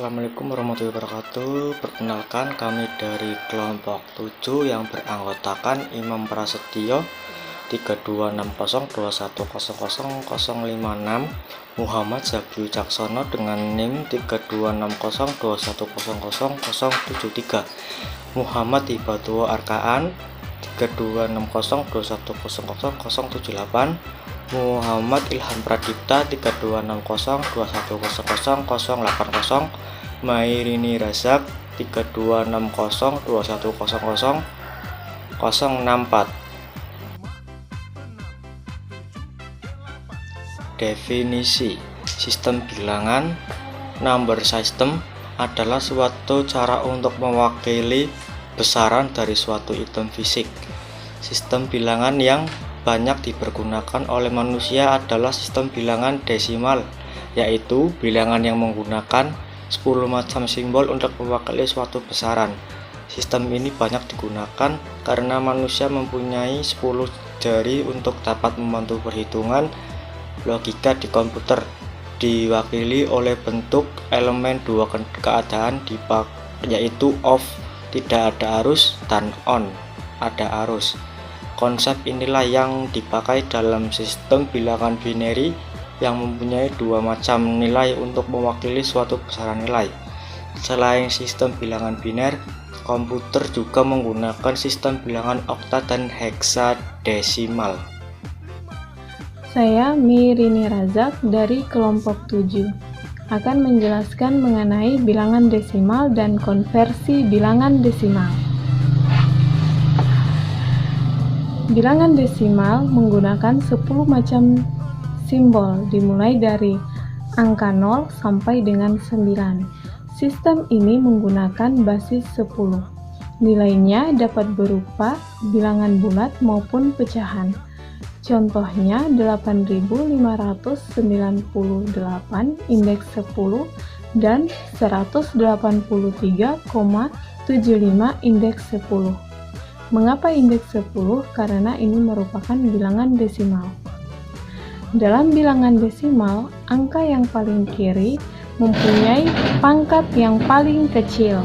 Assalamualaikum warahmatullahi wabarakatuh. Perkenalkan, kami dari kelompok 7 yang beranggotakan Imam Prasetyo 326021000056, Muhammad Zabiul Caksono dengan NIM 326021000073, Muhammad Hibadullah Arkaan 326021000078, Muhammad Ilham Pradipta 326021000080, Mairini Razak 326021000064. Definisi sistem bilangan. Number system adalah suatu cara untuk mewakili besaran dari suatu item fisik. Sistem bilangan yang banyak dipergunakan oleh manusia adalah sistem bilangan desimal, yaitu bilangan yang menggunakan 10 macam simbol untuk mewakili suatu besaran. Sistem ini banyak digunakan karena manusia mempunyai 10 jari untuk dapat membantu perhitungan logika di komputer, diwakili oleh bentuk elemen dua keadaan yaitu off, tidak ada arus, dan on, ada arus. Konsep inilah yang dipakai dalam sistem bilangan binary yang mempunyai dua macam nilai untuk mewakili suatu besaran nilai. Selain sistem bilangan biner, komputer juga menggunakan sistem bilangan okta dan heksadesimal. Saya Mairini Razak dari kelompok 7 akan menjelaskan mengenai bilangan desimal dan konversi bilangan desimal. Bilangan desimal menggunakan 10 macam simbol dimulai dari angka 0 sampai dengan 9. Sistem ini menggunakan basis 10. Nilainya dapat berupa bilangan bulat maupun pecahan. Contohnya 8598 indeks 10 dan 183,75 indeks 10. Mengapa indeks 10? Karena ini merupakan bilangan desimal. Dalam bilangan desimal, angka yang paling kiri mempunyai pangkat yang paling kecil.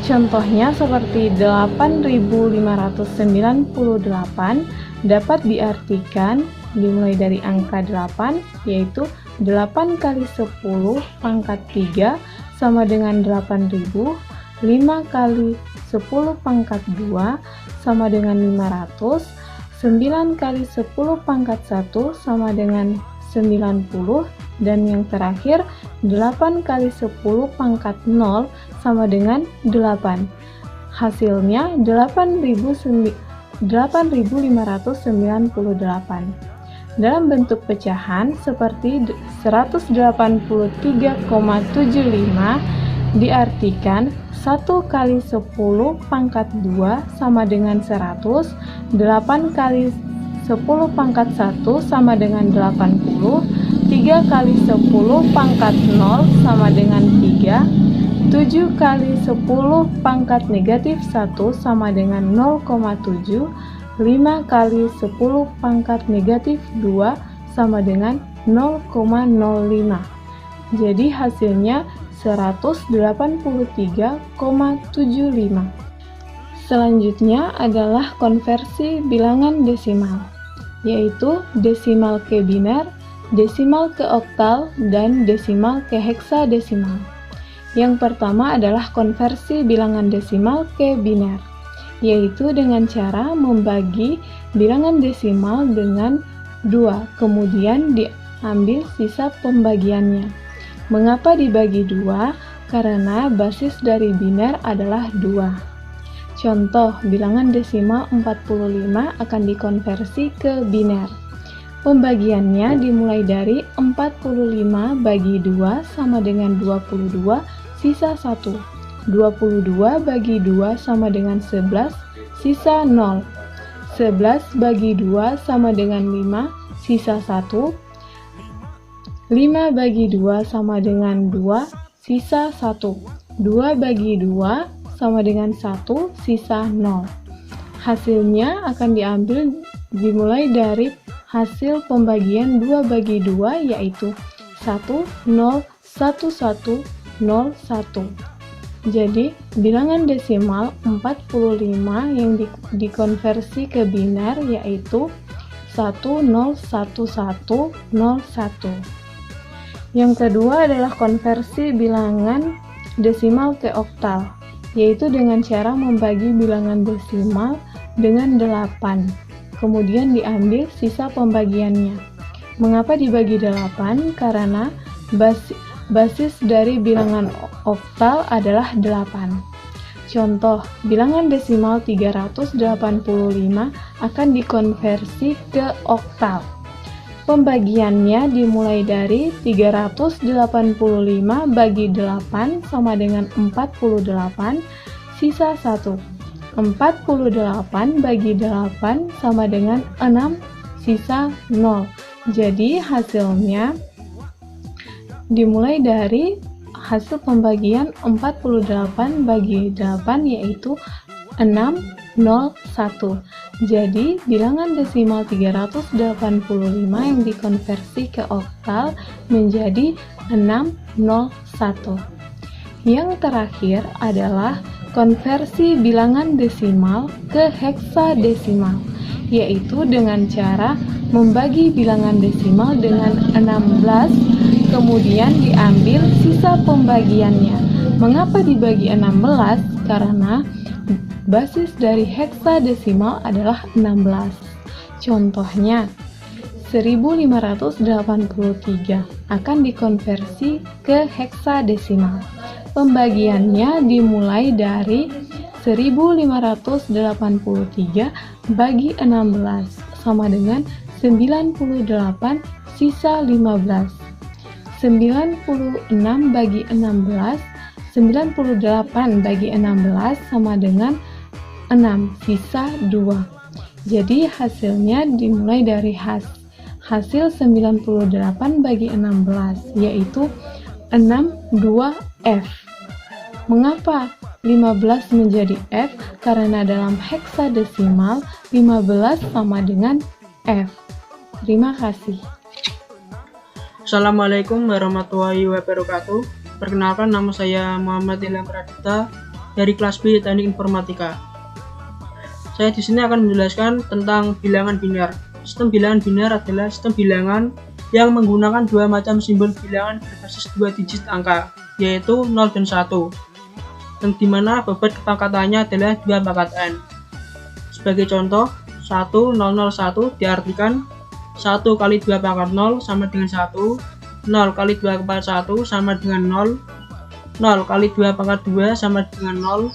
Contohnya seperti 8598 dapat diartikan dimulai dari angka 8, yaitu 8 kali 10 pangkat 3 sama dengan 8000, 5 kali 10 pangkat 2 sama dengan 500, 9 kali 10 pangkat 1 sama dengan 90, dan yang terakhir 8 kali 10 pangkat 0 sama dengan 8. Hasilnya 8598. Dalam bentuk pecahan seperti 183,75 diartikan 1 kali 10 pangkat 2 sama dengan 100, 8 kali 10 pangkat 1 sama dengan 80, 3 kali 10 pangkat 0 sama dengan 3, 7 kali 10 pangkat negatif 1 sama dengan 0,7, 5 kali 10 pangkat negatif 2 sama dengan 0,05. Jadi hasilnya 183,75. Selanjutnya adalah konversi bilangan desimal, yaitu desimal ke biner, desimal ke oktal, dan desimal ke heksadesimal. Yang pertama adalah konversi bilangan desimal ke biner, yaitu dengan cara membagi bilangan desimal dengan 2, kemudian diambil sisa pembagiannya. Mengapa dibagi 2? Karena basis dari biner adalah 2. Contoh, bilangan desimal 45 akan dikonversi ke biner. Pembagiannya dimulai dari 45 bagi 2 sama dengan 22, sisa 1. 22 bagi 2 sama dengan 11, sisa 0. 11 bagi 2 sama dengan 5, sisa 1. 5 bagi 2 sama dengan 2, sisa 1. 2 bagi 2 sama dengan 1, sisa 0. Hasilnya akan diambil dimulai dari hasil pembagian 2 bagi 2, yaitu 1, 0, 1, 1, Jadi, bilangan desimal 45 yang dikonversi ke biner yaitu 101101. Yang kedua adalah konversi bilangan desimal ke oktal, yaitu dengan cara membagi bilangan desimal dengan 8, kemudian diambil sisa pembagiannya. Mengapa dibagi 8? Karena basis dari bilangan oktal adalah 8. Contoh, bilangan desimal 385 akan dikonversi ke oktal. Pembagiannya dimulai dari 385 bagi 8 sama dengan 48, sisa 1. 48 bagi 8 sama dengan 6, sisa 0. Jadi hasilnya dimulai dari hasil pembagian 48 bagi 8 yaitu 601. Jadi bilangan desimal 385 yang dikonversi ke oktal menjadi 601. Yang terakhir adalah konversi bilangan desimal ke heksadesimal, yaitu dengan cara membagi bilangan desimal dengan 16, kemudian diambil sisa pembagiannya. Mengapa dibagi 16? Karena basis dari heksadesimal adalah 16. Contohnya, 1583 akan dikonversi ke heksadesimal. Pembagiannya dimulai dari 1583 bagi 16 sama dengan 98, sisa 15. 96 bagi 16, 98 bagi 16 sama dengan 6, sisa 2. Jadi hasilnya dimulai dari hasil 98 bagi 16, yaitu 62F. Mengapa 15 menjadi F? Karena dalam heksadesimal 15 sama dengan F. Terima kasih. Assalamualaikum warahmatullahi wabarakatuh. Perkenalkan, nama saya Muhammad Ilham Pradipta dari kelas B Teknik Informatika. Saya di sini akan menjelaskan tentang bilangan biner. Sistem bilangan biner adalah sistem bilangan yang menggunakan dua macam simbol bilangan berbasis 2 digit angka, yaitu 0 dan 1, yang dimana bobot kepangkatannya adalah 2 pangkat n. Sebagai contoh, 1001 diartikan 1 kali 2 pangkat 0 sama dengan 1, 0 kali 2 pangkat 1 sama dengan 0, 0 kali 2 pangkat 2 sama dengan 0,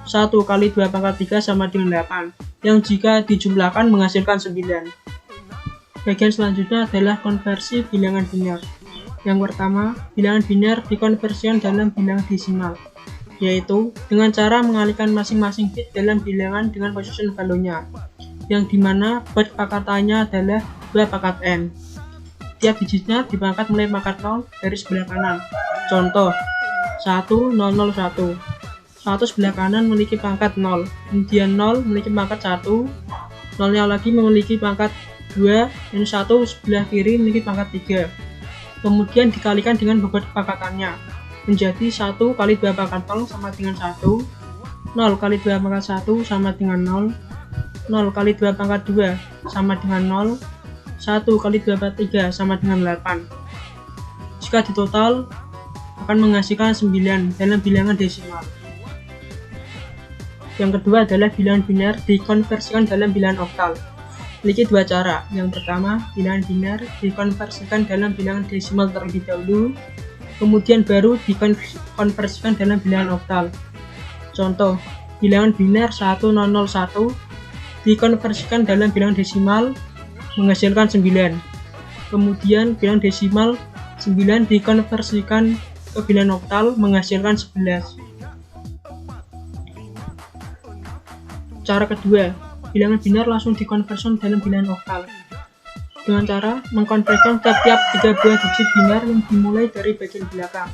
1 kali 2 pangkat 3 sama dengan 8, yang jika dijumlahkan menghasilkan 9. Bagian selanjutnya adalah konversi bilangan biner. Yang pertama, bilangan biner dikonversikan dalam bilangan desimal, yaitu dengan cara mengalihkan masing-masing bit dalam bilangan dengan position value-nya, yang dimana bobot pangkatannya adalah 2 pangkat n. Tiap digitnya dipangkat mulai pangkat 0 dari sebelah kanan. Contoh, 1001. 1 sebelah kanan memiliki pangkat 0, kemudian 0 memiliki pangkat 1, 0-nya lagi memiliki pangkat 2, dan 1 sebelah kiri memiliki pangkat 3. Kemudian dikalikan dengan bobot pangkatannya, menjadi 1 kali 2 pangkat 0 sama dengan 1, 0 kali 2 pangkat 1 sama dengan 0, 0 kali 2 pangkat 2 sama dengan 0, 1 kali 2 pangkat 3 sama dengan 8. Jika ditotal akan menghasilkan 9 dalam bilangan desimal. Yang kedua adalah bilangan biner dikonversikan dalam bilangan oktal. Memiliki dua cara. Yang pertama, bilangan biner dikonversikan dalam bilangan desimal terlebih dahulu, kemudian baru dikonversikan dalam bilangan oktal. Contoh, bilangan biner 1001 dikonversikan dalam bilangan desimal menghasilkan 9. Kemudian bilangan desimal 9 dikonversikan ke bilangan oktal menghasilkan 11. Cara kedua, bilangan biner langsung dikonversikan dalam bilangan oktal dengan cara mengkonversikan tiap-tiap 3 buah digit biner yang dimulai dari bagian belakang.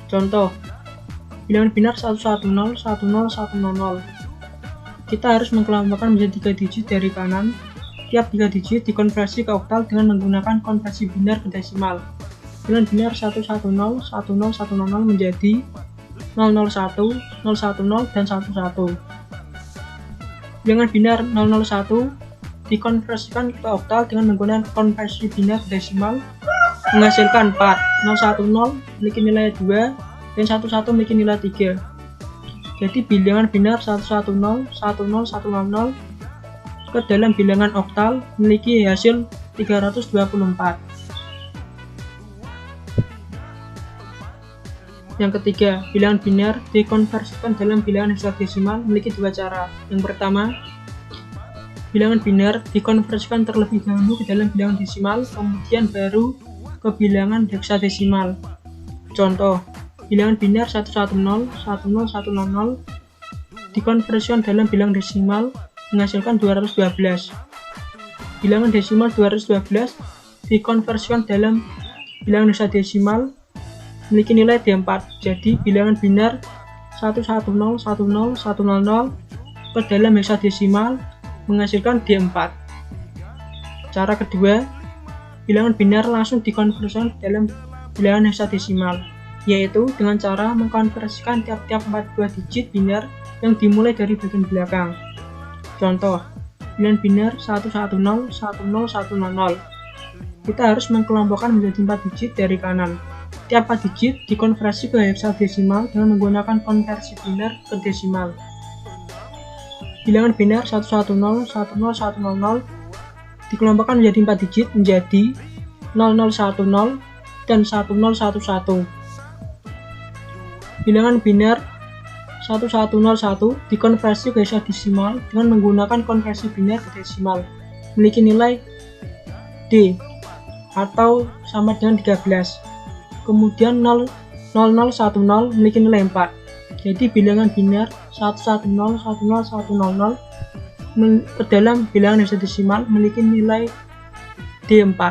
Contoh, bilangan biner 110, 10, 100. Kita harus mengelompokkan menjadi 3 digit dari kanan. Tiap 3 digit dikonversi ke oktal dengan menggunakan konversi biner ke desimal. Bilangan biner 110, 10, 100 menjadi 001, 010, dan 11. Bilangan biner 001 dikonversikan ke oktal dengan menggunakan konversi biner desimal menghasilkan 4. 010 memiliki nilai 2 dan 11 memiliki nilai 3. Jadi bilangan biner 110, 10, 100 ke dalam bilangan oktal memiliki hasil 324. Yang ketiga, bilangan biner dikonversikan dalam bilangan heksadesimal memiliki dua cara. Yang pertama, bilangan biner dikonversikan terlebih dahulu ke dalam bilangan desimal, kemudian baru ke bilangan heksadesimal. Contoh, bilangan biner 110, 10, 100 dikonversikan dalam bilangan desimal menghasilkan 212. Bilangan desimal 212 dikonversikan dalam bilangan heksadesimal memiliki nilai D4. Jadi bilangan biner 110, 10, 100 ke dalam heksadesimal menghasilkan D4. Cara kedua, bilangan biner langsung dikonversikan dalam bilangan heksadesimal, yaitu dengan cara mengkonversikan tiap-tiap 4 buah digit biner yang dimulai dari bagian belakang. Contoh, bilangan biner 110, 10, 100. Kita harus mengkelompokkan menjadi 4 digit dari kanan. Tiap 4 digit dikonversi ke heksadesimal dengan menggunakan konversi biner ke desimal. Bilangan biner 110, 10, 100 dikelompokkan menjadi 4 digit menjadi 0010 dan 1011. Bilangan biner 1101 dikonversi ke heksadesimal dengan menggunakan konversi biner ke desimal, memiliki nilai D atau sama dengan 13. Kemudian 0010 memiliki nilai 4. Jadi bilangan biner 110, 10, 100 ke dalam bilangan heksadesimal memiliki nilai D4.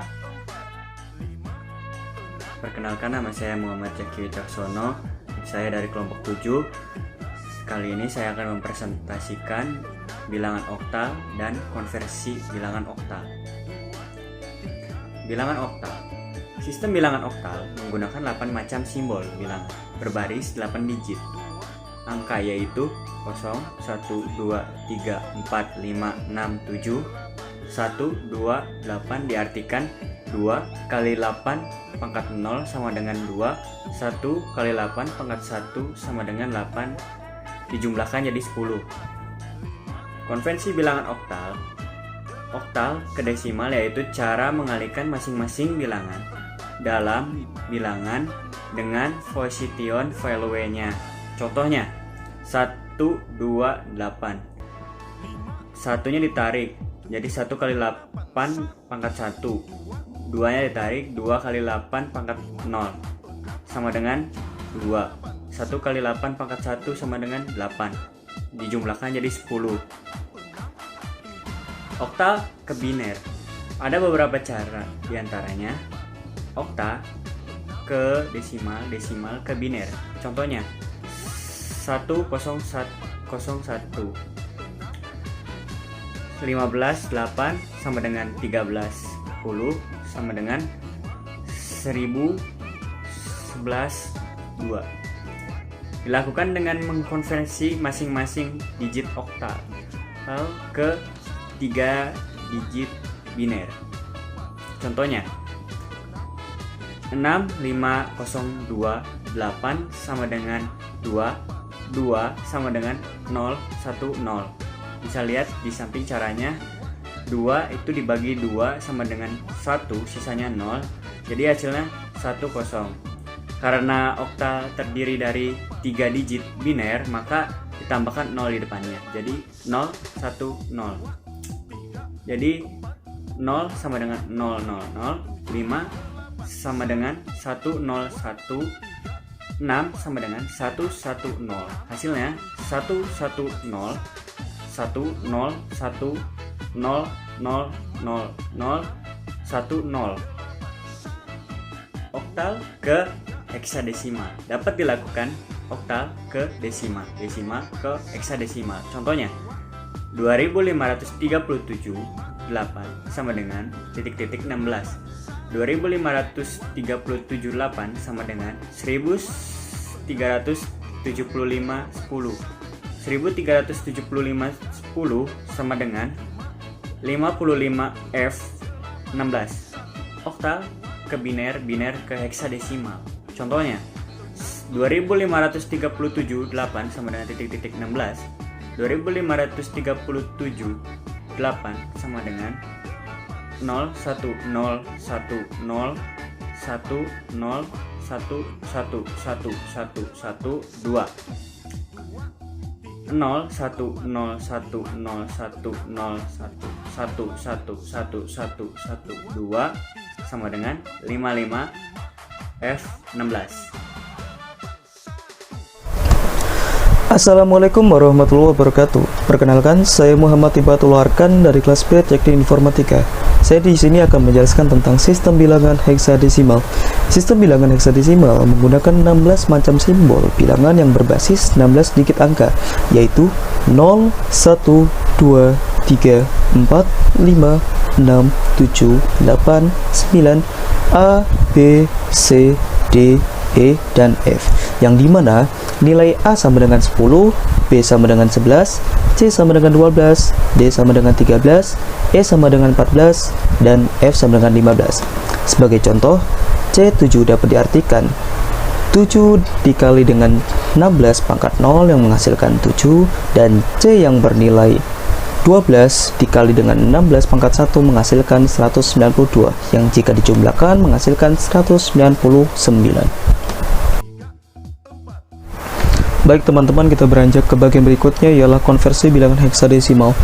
Perkenalkan, nama saya Muhammad Zaki Wicaksono. Saya dari kelompok 7. Kali ini saya akan mempresentasikan bilangan oktal dan konversi bilangan oktal. Bilangan oktal. Sistem bilangan oktal menggunakan 8 macam simbol bilangan berbaris 8 digit. Angka yaitu 0, 1, 2, 3, 4, 5, 6, 7, 1, 2, 8 diartikan 2 kali 8 pangkat 0 sama dengan 2, 1 kali 8 pangkat 1 sama dengan 8, dijumlahkan jadi 10. Konvensi bilangan oktal. Oktal ke desimal yaitu cara mengalihkan masing-masing bilangan dalam bilangan dengan position value-nya. Contohnya 1, 2, 8. Satunya ditarik, jadi 1 kali 8 pangkat 1. 2-nya ditarik, 2 kali 8 pangkat 0 sama dengan 2. 1 kali 8 pangkat 1 sama dengan 8. Dijumlahkan jadi 10. Oktal ke biner. Ada beberapa cara, diantaranya okta ke desimal, desimal ke biner. Contohnya 1001 15 8 sama dengan 13, 10 sama dengan 1011 2. Dilakukan dengan mengkonversi masing-masing digit oktal ke 3 digit biner. Contohnya 6502 8 sama dengan 2, 2 sama dengan 0, 1, 0. Bisa lihat di samping caranya, 2 itu dibagi 2 sama dengan 1, sisanya 0. Jadi hasilnya 10. Karena oktal terdiri dari 3 digit biner, maka ditambahkan 0 di depannya. Jadi 0, 1, 0. Jadi 0 sama dengan 0, 0, 0. 5 sama dengan 1, 0, 1. 6 sama dengan 1, 1, 0. Hasilnya 1, 1, 0, 1, 0, 1, 0, 0, 0, 0, 1, 0. Oktal ke heksadesimal. Dapat dilakukan oktal ke desimal, desimal ke heksadesimal. Contohnya 2537 8 sama dengan titik-titik 16. 2537,8 sama dengan 1375,10. 1375,10 sama dengan 55F16. Oktal ke biner, biner ke heksadesimal. Contohnya 2537,8 sama dengan titik-titik 16. 2537,8 sama dengan 010111011111112. 0101110111112 sama dengan 55F16. Assalamualaikum warahmatullahi wabarakatuh. Perkenalkan, saya Muhammad Ibatul Arkan dari kelas B Teknik Informatika. Saya di sini akan menjelaskan tentang sistem bilangan heksadesimal. Sistem bilangan heksadesimal menggunakan 16 macam simbol bilangan yang berbasis 16 digit angka, yaitu 0, 1, 2, 3, 4, 5, 6, 7, 8, 9, A, B, C, D, E, dan F, yang dimana nilai A sama dengan 10, B sama dengan 11, C sama dengan 12, D sama dengan 13, E sama dengan 14, dan F sama dengan 15. Sebagai contoh, C7 dapat diartikan 7 dikali dengan 16 pangkat 0 yang menghasilkan 7, dan C yang bernilai 12 dikali dengan 16 pangkat 1 menghasilkan 192, yang jika dijumlahkan menghasilkan 199. Baik teman-teman, kita beranjak ke bagian berikutnya, ialah konversi bilangan heksadesimal.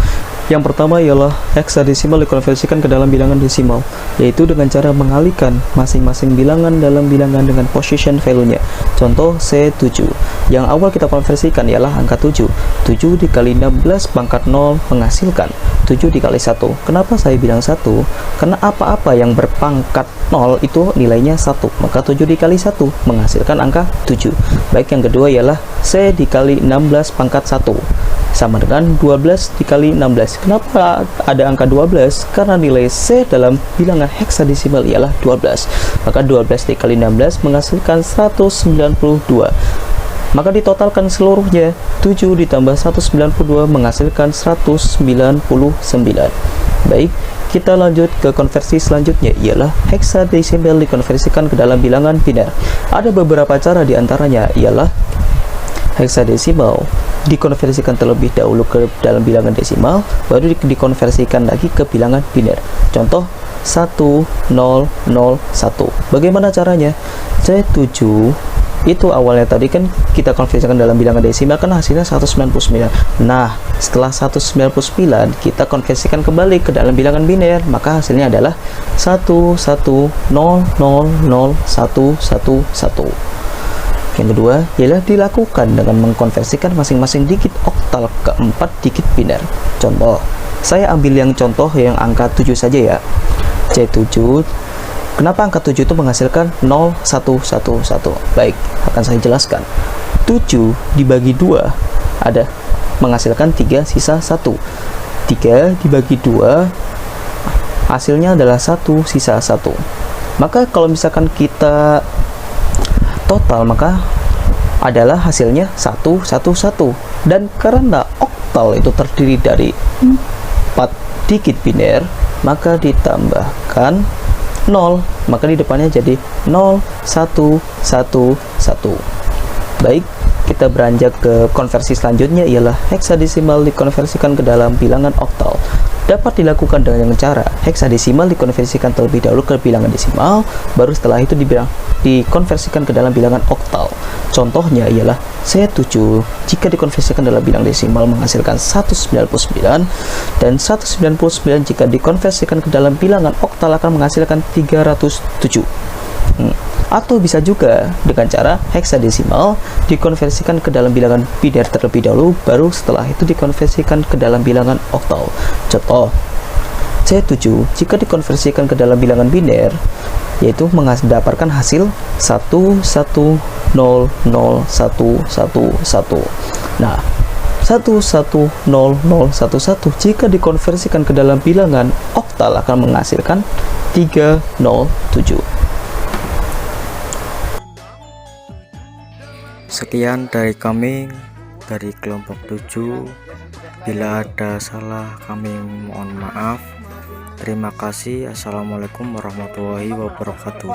Yang pertama ialah heksadesimal dikonversikan ke dalam bilangan desimal, yaitu dengan cara mengalihkan masing-masing bilangan dalam bilangan dengan position value-nya. Contoh C7. Yang awal kita konversikan ialah angka 7. 7 dikali 16 pangkat 0 menghasilkan 7 dikali 1. Kenapa saya bilang 1? Karena apa-apa yang berpangkat 0 itu nilainya 1. Maka 7 dikali 1 menghasilkan angka 7. Baik, yang kedua ialah C dikali 16 pangkat 1 sama dengan 12 dikali 16. Kenapa ada angka 12? Karena nilai C dalam bilangan heksadesimal ialah 12. Maka 12 dikali 16 menghasilkan 192. Maka ditotalkan seluruhnya, 7 ditambah 192 menghasilkan 199. Baik, kita lanjut ke konversi selanjutnya, ialah heksadesimal dikonversikan ke dalam bilangan biner. Ada beberapa cara, diantaranya ialah heksadesimal dikonversikan terlebih dahulu ke dalam bilangan desimal, baru dikonversikan lagi ke bilangan biner. Contoh 1001. Bagaimana caranya? C7 itu awalnya tadi kan kita konversikan dalam bilangan desimal, kan hasilnya 199. Nah, setelah 199 kita konversikan kembali ke dalam bilangan biner, maka hasilnya adalah 11000111. Yang kedua ialah dilakukan dengan mengkonversikan masing-masing digit oktal ke 4 digit biner. Contoh, saya ambil yang contoh yang angka 7 saja ya. C7. Kenapa angka 7 itu menghasilkan 0111? Baik, akan saya jelaskan. 7 dibagi 2 ada menghasilkan 3 sisa 1. 3 dibagi 2 hasilnya adalah 1 sisa 1. Maka kalau misalkan kita total, maka adalah hasilnya 111. Dan karena oktal itu terdiri dari 4 digit biner, maka ditambahkan 0, maka di depannya jadi 0111. Baik, kita beranjak ke konversi selanjutnya, ialah heksadesimal dikonversikan ke dalam bilangan oktal. Dapat dilakukan dengan cara heksadesimal dikonversikan terlebih dahulu ke bilangan desimal, baru setelah itu dikonversikan ke dalam bilangan oktal. Contohnya ialah C7 jika dikonversikan dalam bilangan desimal menghasilkan 199, dan 199 jika dikonversikan ke dalam bilangan oktal akan menghasilkan 307. Atau bisa juga dengan cara heksadesimal dikonversikan ke dalam bilangan biner terlebih dahulu, baru setelah itu dikonversikan ke dalam bilangan oktal. Contoh, C7 jika dikonversikan ke dalam bilangan biner, yaitu mendapatkan hasil 11001111. Nah, 1100011 jika dikonversikan ke dalam bilangan oktal akan menghasilkan 307. Sekian dari kami dari kelompok 7. Bila ada salah kami mohon maaf. Terima kasih. Assalamualaikum warahmatullahi wabarakatuh.